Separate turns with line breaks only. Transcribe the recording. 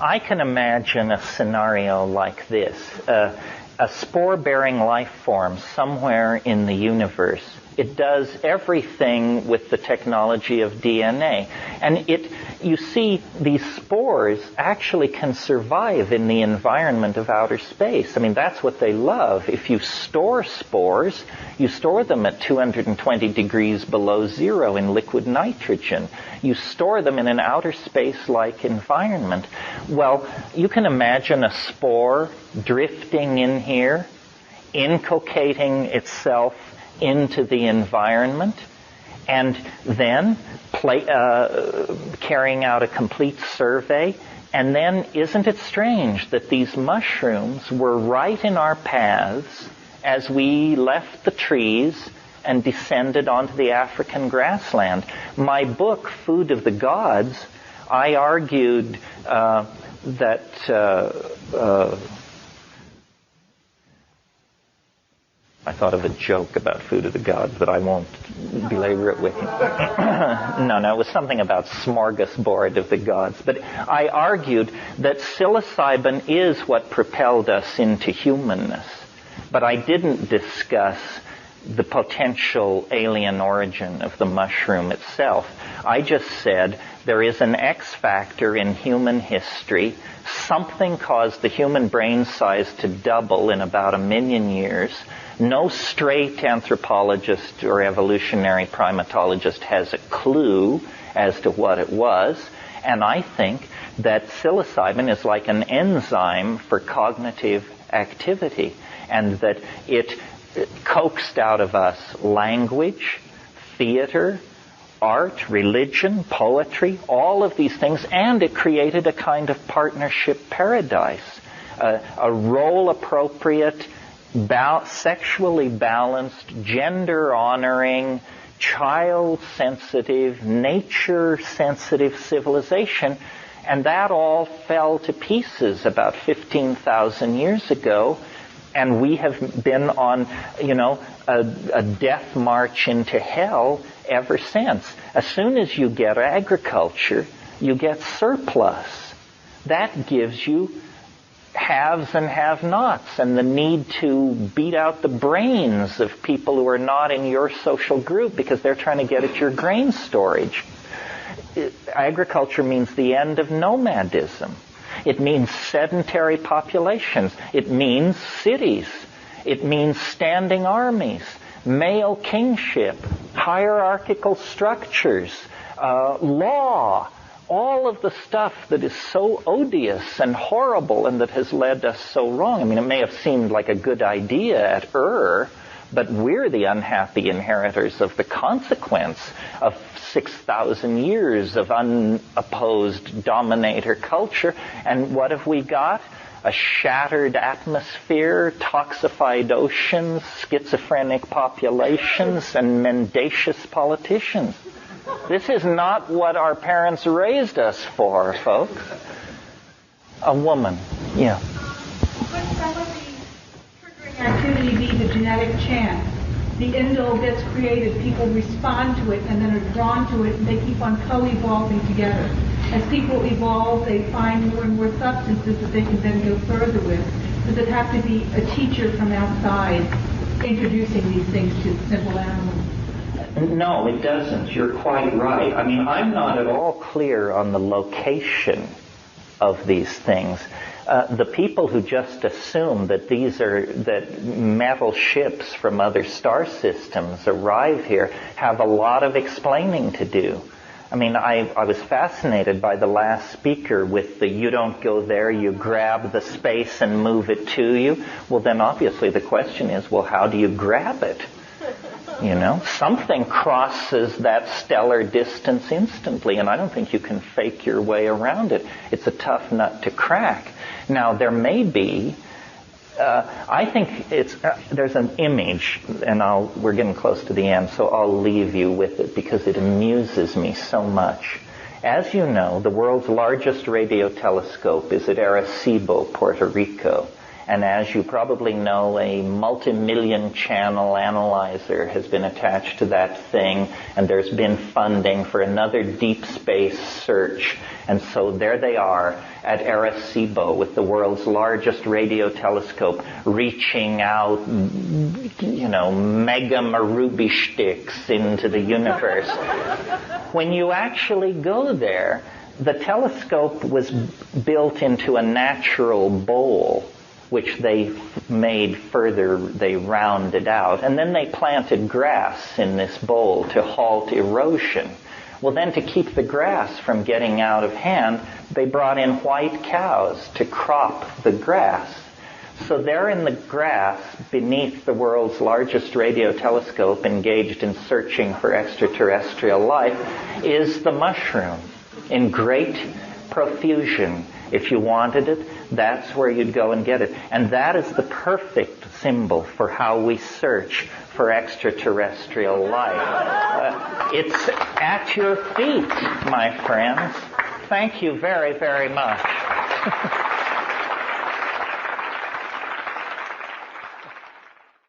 I can imagine a scenario like this. A spore-bearing life form somewhere in the universe. It does everything with the technology of DNA. And you see, these spores actually can survive in the environment of outer space. I mean, that's what they love. If you store spores, you store them at 220 degrees below zero in liquid nitrogen. You store them in an outer space-like environment. Well, you can imagine a spore drifting in here, inculcating itself into the environment, and then carrying out a complete survey. And then, isn't it strange that these mushrooms were right in our paths as we left the trees and descended onto the African grassland? My book, Food of the Gods, I argued that I thought of a joke about Food of the Gods, but I won't belabor it with you. No, it was something about smorgasbord of the gods. But I argued that psilocybin is what propelled us into humanness. But I didn't discuss the potential alien origin of the mushroom itself. I just said there is an X factor in human history. Something caused the human brain size to double in about 1 million years. No straight anthropologist or evolutionary primatologist has a clue as to what it was. And I think that psilocybin is like an enzyme for cognitive activity, and that it coaxed out of us language, theater, art, religion, poetry, all of these things, and it created a kind of partnership paradise, a role-appropriate, sexually balanced, gender-honoring, child-sensitive, nature-sensitive civilization. And that all fell to pieces about 15,000 years ago. And we have been on, a death march into hell ever since. As soon as you get agriculture, you get surplus. That gives you haves and have-nots, and the need to beat out the brains of people who are not in your social group because they're trying to get at your grain storage. Agriculture means the end of nomadism. It means sedentary populations. It means cities. It means standing armies, male kingship, hierarchical structures, law, all of the stuff that is so odious and horrible and that has led us so wrong. I mean, it may have seemed like a good idea at but we're the unhappy inheritors of the consequence of 6,000 years of unopposed dominator culture. And what have we got? A shattered atmosphere, toxified oceans, schizophrenic populations, and mendacious politicians. This is not what our parents raised us for, folks. A woman, yeah.
But some of the triggering activity be the genetic chance. The indole gets created, people respond to it, and then are drawn to it, and they keep on co-evolving together. As people evolve, they find more and more substances that they can then go further with. Does it have to be a teacher from outside introducing these things to simple animals?
No, it doesn't. You're quite right. I mean, I'm not at all clear on the location of these things. The people who just assume that that metal ships from other star systems arrive here have a lot of explaining to do. I mean, I was fascinated by the last speaker with the you don't go there, you grab the space and move it to you. Well, then obviously the question is, well, how do you grab it? Something crosses that stellar distance instantly, and I don't think you can fake your way around it. It's a tough nut to crack. Now, there may be, I think there's an image, and we're getting close to the end, so I'll leave you with it because it amuses me so much. As you know, the world's largest radio telescope is at Arecibo, Puerto Rico. And as you probably know, a multi-million channel analyzer has been attached to that thing, and there's been funding for another deep space search. And so there they are at Arecibo with the world's largest radio telescope reaching out, mega Marubi sticks into the universe. When you actually go there, the telescope was built into a natural bowl, which they made further, they rounded out. And then they planted grass in this bowl to halt erosion. Well, then to keep the grass from getting out of hand, they brought in white cows to crop the grass. So there in the grass, beneath the world's largest radio telescope engaged in searching for extraterrestrial life, is the mushroom in great profusion. If you wanted it, that's where you'd go and get it. And that is the perfect symbol for how we search for extraterrestrial life. It's at your feet, my friends. Thank you very, very much.